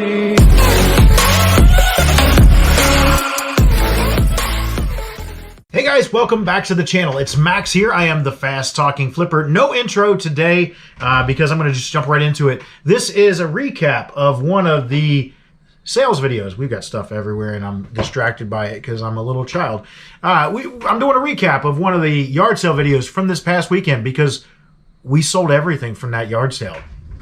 Hey guys, welcome back to the channel. It's Max here. I am the fast talking flipper. No intro today because I'm going to just jump right into it. This is a recap of one of the sales videos. We've got stuff everywhere and I'm distracted by it because I'm a little child. I'm doing a recap of one of the yard sale videos from this past weekend because we sold everything from that yard sale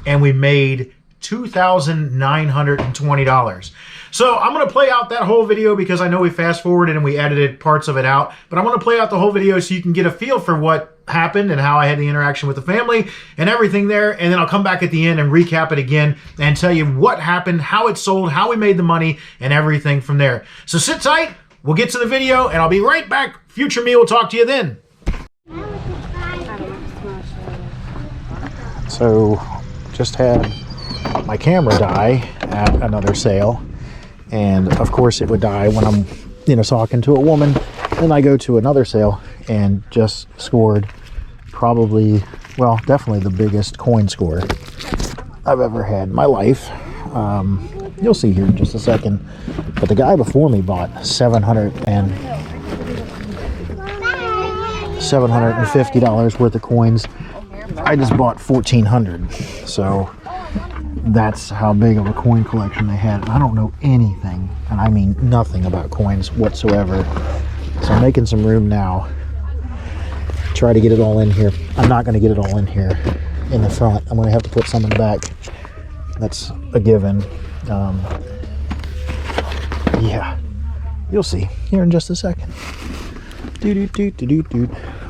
and we made $2,920. So I'm going to play out that whole video because I know we fast forwarded and we edited parts of it out, but I'm going to play out the whole video so you can get a feel for what happened and how I had the interaction with the family and everything there. And then I'll come back at the end and recap it again and tell you what happened, how it sold, how we made the money and everything from there. So sit tight. We'll get to the video and I'll be right back. Future me will talk to you then. So just had my camera die at another sale. And of course it would die when I'm, talking to a woman. Then I go to another sale and just scored probably, well, definitely the biggest coin score I've ever had in my life. You'll see here in just a second. But the guy before me bought $750 worth of coins. I just bought 1,400. So that's how big of a coin collection they had. I don't know anything, and I mean nothing about coins whatsoever. So I'm making some room now. Try to get it all in here. I'm not going to get it all in here in the front. I'm going to have to put some in the back. That's a given. Yeah, you'll see here in just a second.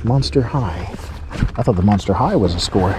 Monster High. I thought the Monster High was a score.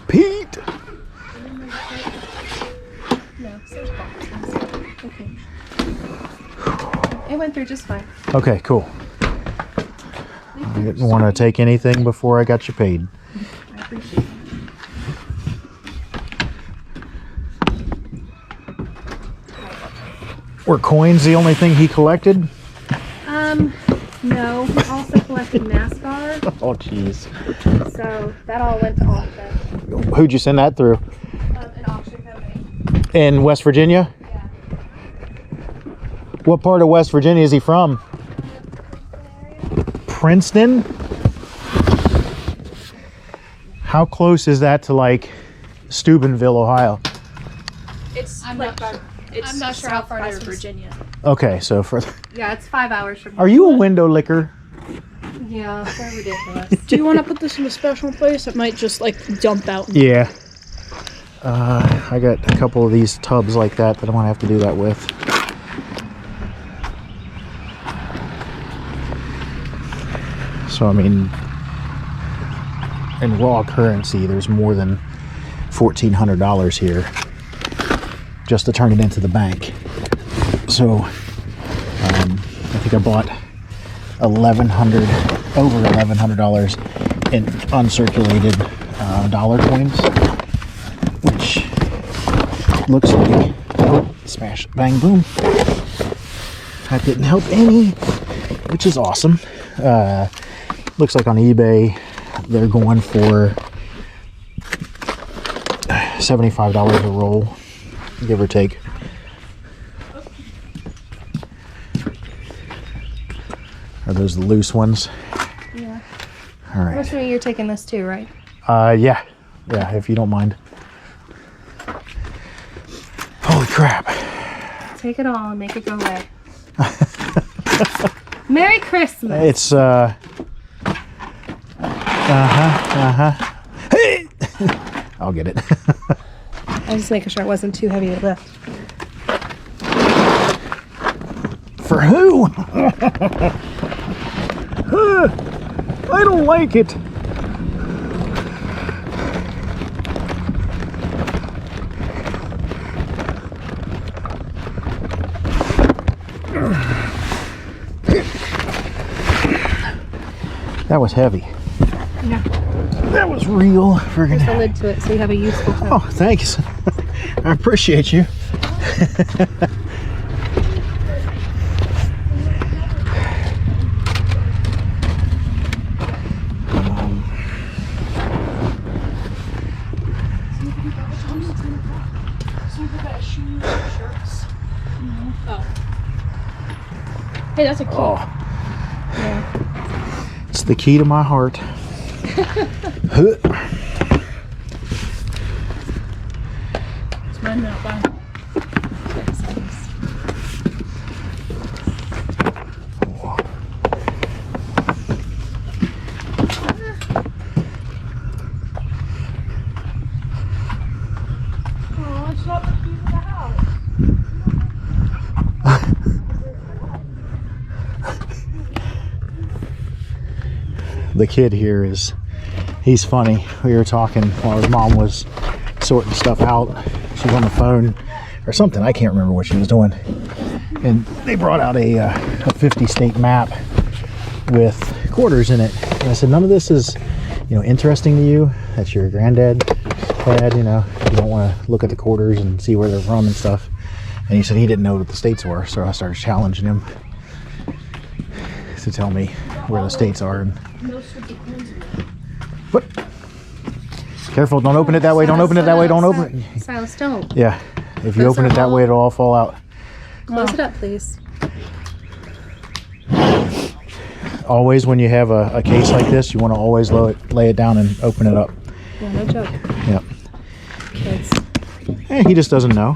Pete! No, okay. It went through just fine. Okay, cool. I didn't want to take anything before I got you paid. I appreciate it. Were coins the only thing he collected? No. He also collected NASCAR. Oh, jeez. So that all went to auction. Who'd you send that through? An auction company. In West Virginia? Yeah. What part of West Virginia is he from? Princeton? How close is that to like Steubenville, Ohio? I'm not sure how far it is Virginia. Okay, so for Yeah, it's 5 hours from here. Are you a window licker? Yeah, they're ridiculous. Do you want to put this in a special place? It might just like dump out. Yeah. I got a couple of these tubs like that I'm gonna have to do that with. So I mean, in raw currency, there's more than $1,400 here just to turn it into the bank. So I think I bought over $1,100 in uncirculated dollar coins, which looks like, oh, smash, bang, boom. That didn't help any, which is awesome. Looks like on eBay they're going for $75 a roll, give or take. Are those the loose ones? Yeah. All right. Most of you're taking this too, right? Yeah, if you don't mind. Holy crap. Take it all and make it go red. Merry Christmas. It's, Hey! I'll get it. I was just making sure it wasn't too heavy to lift. For who? I don't like it. That was heavy. Yeah. That was real friggin'. There's a lid to it, so you have a useful tool. Oh, thanks. I appreciate you. Hey, that's a key. Oh, Yeah. it's the key to my heart. It's mine now, bye. Oh, it's not the key to the house. The kid here he's funny. We were talking while his mom was sorting stuff out. She was on the phone or something. I can't remember what she was doing. And they brought out a 50 state map with quarters in it. And I said, none of this is, interesting to you. That's your granddad had, you don't want to look at the quarters and see where they're from and stuff. And he said he didn't know what the states were. So I started challenging him to tell me where the states are. What? Careful, don't open it that way, don't open it that way, don't open it. Silas, don't. Yeah, if you open it that way, it'll all fall out. Close it up, please. Always when you have a case like this, you want to always lay it down and open it up. Yeah, no joke. Yeah. Kids. He just doesn't know.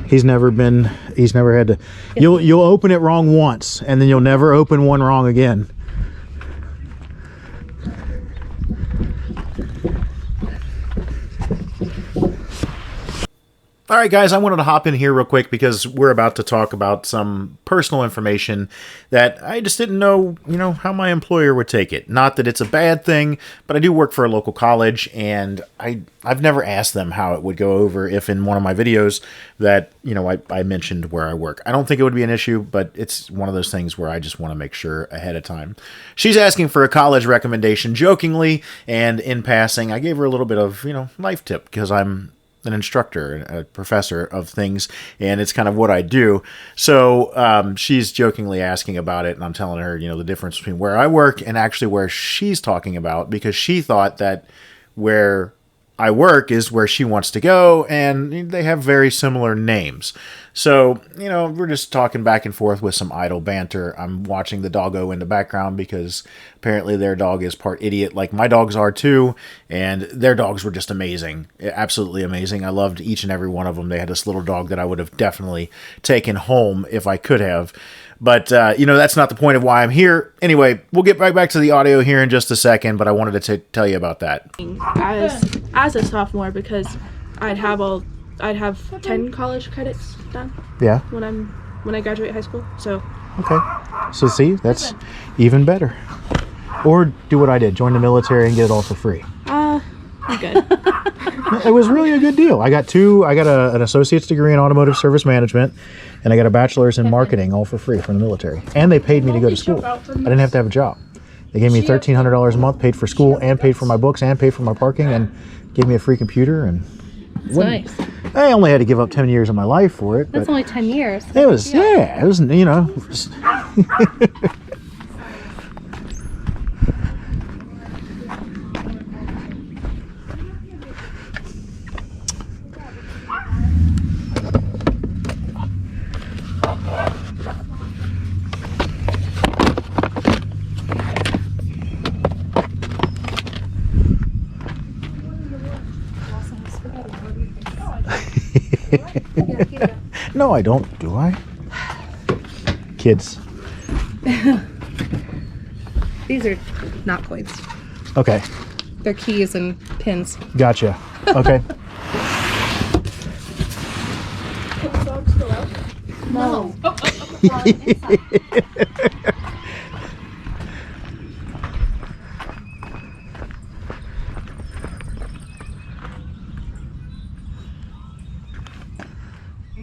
He's never had to. You'll open it wrong once, and then you'll never open one wrong again. All right, guys, I wanted to hop in here real quick because we're about to talk about some personal information that I just didn't know, how my employer would take it. Not that it's a bad thing, but I do work for a local college, and I've never asked them how it would go over if in one of my videos that, I mentioned where I work. I don't think it would be an issue, but it's one of those things where I just want to make sure ahead of time. She's asking for a college recommendation jokingly, and in passing, I gave her a little bit of, life tip because I'm an instructor, a professor of things, and it's kind of what I do. So she's jokingly asking about it, and I'm telling her, the difference between where I work and actually where she's talking about, because she thought that where I work is where she wants to go, and they have very similar names. So, we're just talking back and forth with some idle banter. I'm watching the doggo in the background because apparently their dog is part idiot like my dogs are too, and their dogs were just amazing. Absolutely amazing. I loved each and every one of them. They had this little dog that I would have definitely taken home if I could have. But, that's not the point of why I'm here. Anyway, we'll get right back to the audio here in just a second, but I wanted to tell you about that. As a sophomore, because I'd have 10 college credits done. Yeah. When I graduate high school. So okay. So see, that's even better. Or do what I did, join the military and get it all for free. I'm good. It was really a good deal. I got an associate's degree in automotive service management, and I got a bachelor's in marketing, all for free from the military. And they paid me to go to school. I didn't have to have a job. They gave me $1,300 a month, paid for school, and paid for my books, and paid for my parking, and gave me a free computer. And That's nice. I only had to give up 10 years of my life for it. That's only 10 years. It was, it was, No, I don't, do I? Kids. These are not coins. Okay. They're keys and pins. Gotcha. Okay. No.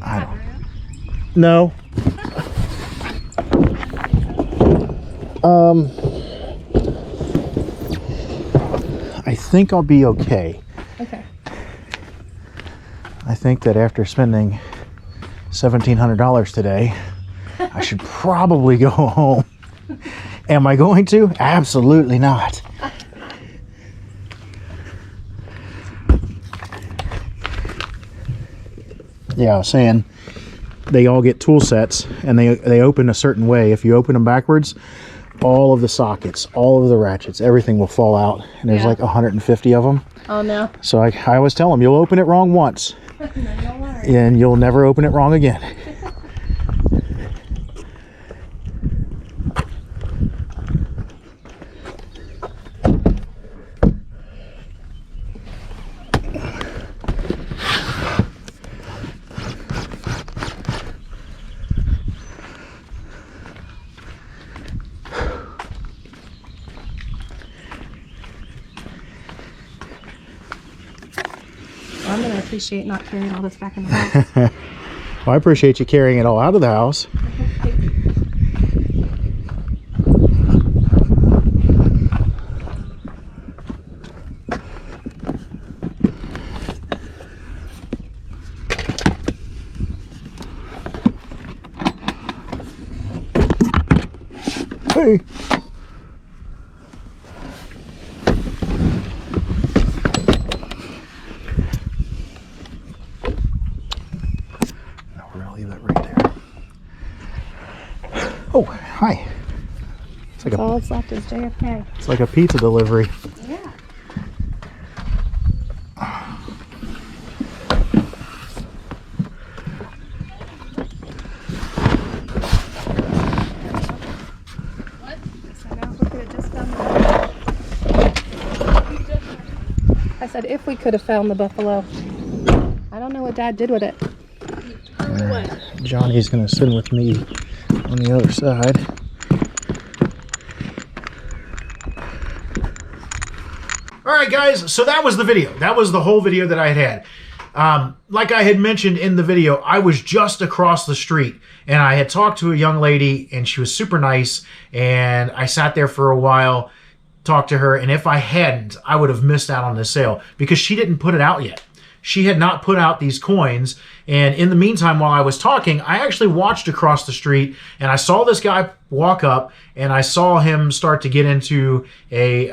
I don't. No. I think I'll be okay. Okay. I think that after spending $1,700 today, I should probably go home. Am I going to? Absolutely not. Yeah, I was saying they all get tool sets and they open a certain way. If you open them backwards, all of the sockets, all of the ratchets, everything will fall out. And there's like 150 of them. Oh no. So I always tell them, you'll open it wrong once and you'll never open it wrong again. I'm gonna appreciate not carrying all this back in the house. Well, I appreciate you carrying it all out of the house. Hey. Oh, hi. It's like All that's left is JFK. it's like a pizza delivery. Yeah. I said if we could have found the buffalo. I don't know what Dad did with it. Johnny's gonna sit with me on the other side. All right, guys, so that was the video. That was the whole video that I had. Like I had mentioned in the video, I was just across the street and I had talked to a young lady and she was super nice, and I sat there for a while, talked to her, and if I hadn't, I would have missed out on this sale because she didn't put it out yet. She had not put out these coins, and in the meantime, while I was talking, I actually watched across the street, and I saw this guy walk up, and I saw him start to get into a,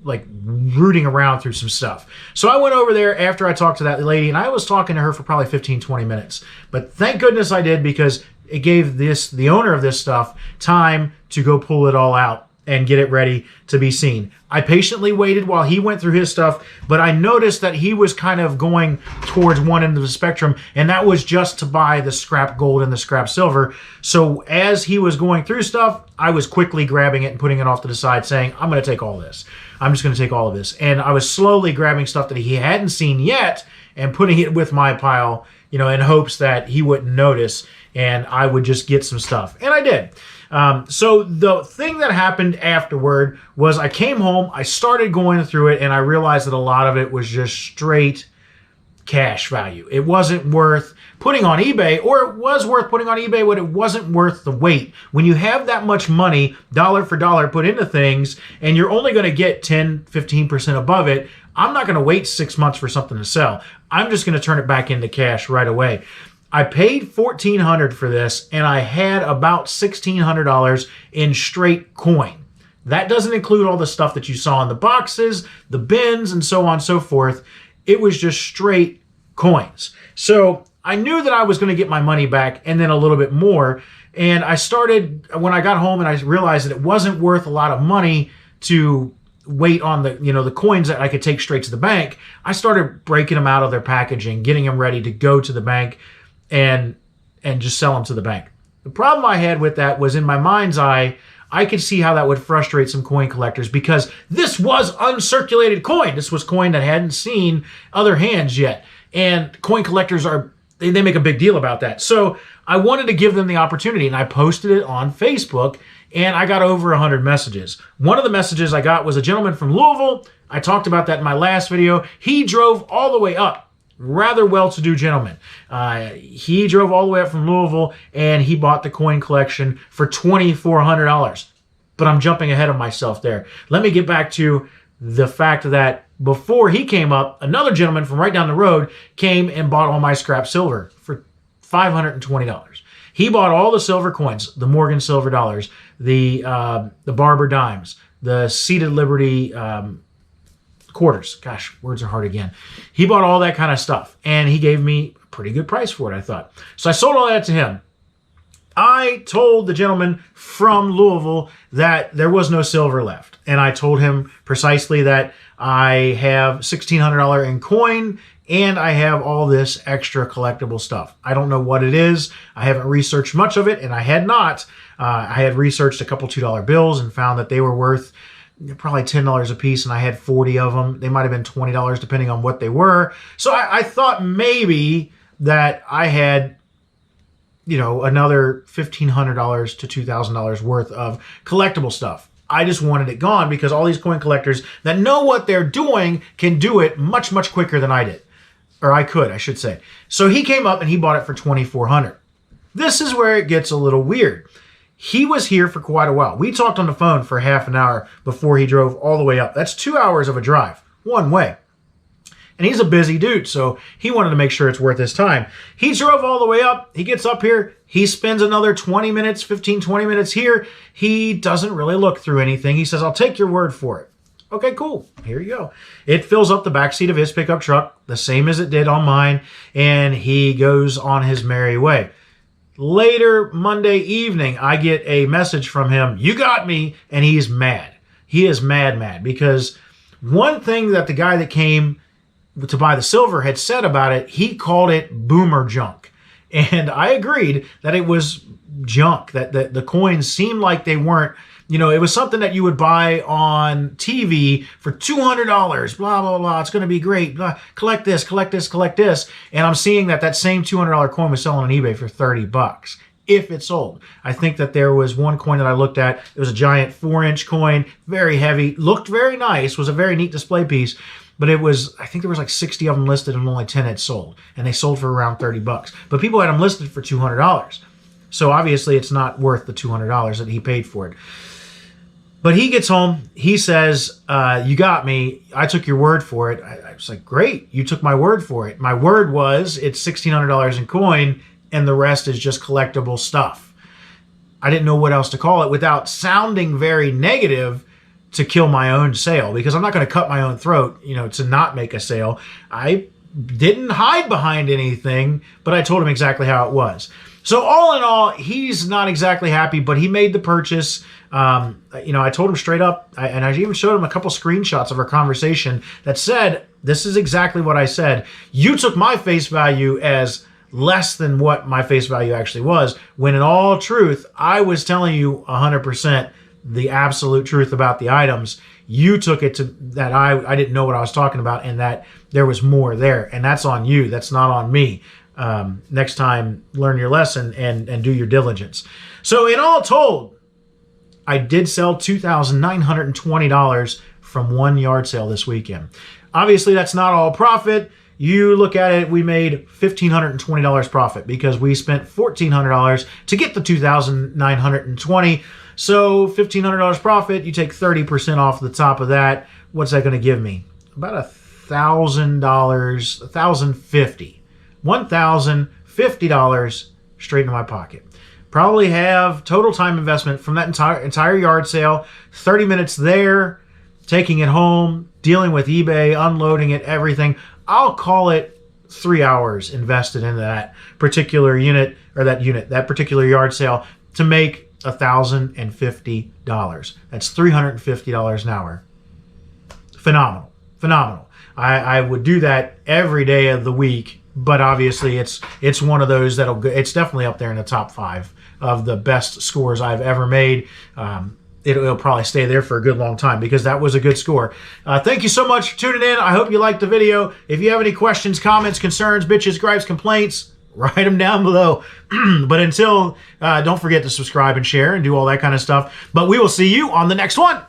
like rooting around through some stuff. So I went over there after I talked to that lady, and I was talking to her for probably 15, 20 minutes. But thank goodness I did, because it gave the owner of this stuff time to go pull it all out and get it ready to be seen. I patiently waited while he went through his stuff, but I noticed that he was kind of going towards one end of the spectrum, and that was just to buy the scrap gold and the scrap silver. So as he was going through stuff, I was quickly grabbing it and putting it off to the side, saying, I'm going to take all this. I'm just going to take all of this. And I was slowly grabbing stuff that he hadn't seen yet and putting it with my pile, in hopes that he wouldn't notice and I would just get some stuff. And I did. So the thing that happened afterward was I came home, I started going through it, and I realized that a lot of it was just straight cash value. It wasn't worth putting on eBay, or it was worth putting on eBay, but it wasn't worth the wait. When you have that much money, dollar for dollar, put into things, and you're only going to get 10, 15% above it, I'm not going to wait 6 months for something to sell. I'm just going to turn it back into cash right away. I paid $1,400 for this, and I had about $1,600 in straight coin. That doesn't include all the stuff that you saw in the boxes, the bins, and so on and so forth. It was just straight coins. So I knew that I was going to get my money back and then a little bit more. And I started, when I got home and I realized that it wasn't worth a lot of money to wait on the coins that I could take straight to the bank, I started breaking them out of their packaging, getting them ready to go to the bank, and just sell them to the bank. The problem I had with that was, in my mind's eye, I could see how that would frustrate some coin collectors, because this was uncirculated coin. This was coin that hadn't seen other hands yet. And coin collectors are they make a big deal about that. So I wanted to give them the opportunity, and I posted it on Facebook, and I got over 100 messages. One of the messages I got was a gentleman from Louisville. I talked about that in my last video. He drove all the way up. Rather well-to-do gentleman. He drove all the way up from Louisville, and he bought the coin collection for $2,400. But I'm jumping ahead of myself there. Let me get back to the fact that before he came up, another gentleman from right down the road came and bought all my scrap silver for $520. He bought all the silver coins, the Morgan silver dollars, the Barber dimes, the Seated Liberty quarters. Gosh, words are hard again. He bought all that kind of stuff, and he gave me a pretty good price for it, I thought. So I sold all that to him. I told the gentleman from Louisville that there was no silver left, and I told him precisely that I have $1,600 in coin, and I have all this extra collectible stuff. I don't know what it is. I haven't researched much of it, and I had not. I had researched a couple $2 bills and found that they were worth probably $10 a piece, and I had 40 of them. They might have been $20 depending on what they were. So I thought maybe that I had, you know, another $1,500 to $2,000 worth of collectible stuff. I just wanted it gone because all these coin collectors that know what they're doing can do it much, much quicker than I did. Or I could, I should say. So he came up and he bought it for $2,400. This is where it gets a little weird. He was here for quite a while. We talked on the phone for half an hour before he drove all the way up. That's 2 hours of a drive, one way. And he's a busy dude, so he wanted to make sure it's worth his time. He drove all the way up. He gets up here. He spends another 20 minutes, 15, 20 minutes here. He doesn't really look through anything. He says, I'll take your word for it. Okay, cool. Here you go. It fills up the backseat of his pickup truck, the same as it did on mine, and he goes on his merry way. Later Monday evening, I get a message from him, you got me, and he's mad. He is mad because one thing that the guy that came to buy the silver had said about it, he called it boomer junk. And I agreed that it was junk, that the coins seemed like they weren't, you know, it was something that you would buy on TV for $200, blah, blah, blah. It's going to be great. Blah. Collect this, collect this, collect this. And I'm seeing that same $200 coin was selling on eBay for $30 if it sold. I think that there was one coin that I looked at. It was a giant 4-inch coin, very heavy, looked very nice, was a very neat display piece. But it was, I think there was like 60 of them listed and only 10 had sold. And they sold for around $30. But people had them listed for $200. So obviously it's not worth the $200 that he paid for it. But he gets home, he says, you got me, I took your word for it. I was like, great, you took my word for it. My word was it's $1,600 in coin and the rest is just collectible stuff. I didn't know what else to call it without sounding very negative to kill my own sale, because I'm not going to cut my own throat, you know, to not make a sale. I didn't hide behind anything, but I told him exactly how it was. So all in all, he's not exactly happy, but he made the purchase. You know, I told him straight up, and I even showed him a couple screenshots of our conversation that said, this is exactly what I said. You took my face value as less than what my face value actually was, when in all truth, I was telling you 100% the absolute truth about the items. You took it to that I didn't know what I was talking about and that there was more there. And that's on you. That's not on me. Next time, learn your lesson and do your diligence. So in all told, I did sell $2,920 from one yard sale this weekend. Obviously, that's not all profit. You look at it, we made $1,520 profit because we spent $1,400 to get the $2,920. So $1,500 profit, you take 30% off the top of that. What's that going to give me? About $1,000, $1,050. $1,050 straight into my pocket. Probably have total time investment from that entire yard sale, 30 minutes there, taking it home, dealing with eBay, unloading it, everything. I'll call it 3 hours invested into that particular unit, or that particular yard sale to make $1,050. That's $350 an hour. Phenomenal. Phenomenal. I would do that every day of the week, but obviously it's one of those that'll go, it's definitely up there in the top 5 of the best scores I've ever made. It'll probably stay there for a good long time because that was a good score. Thank you so much for tuning in. I hope you liked the video. If you have any questions, comments, concerns, bitches, gripes, complaints, write them down below. But until, don't forget to subscribe and share and do all that kind of stuff. But we will see you on the next one.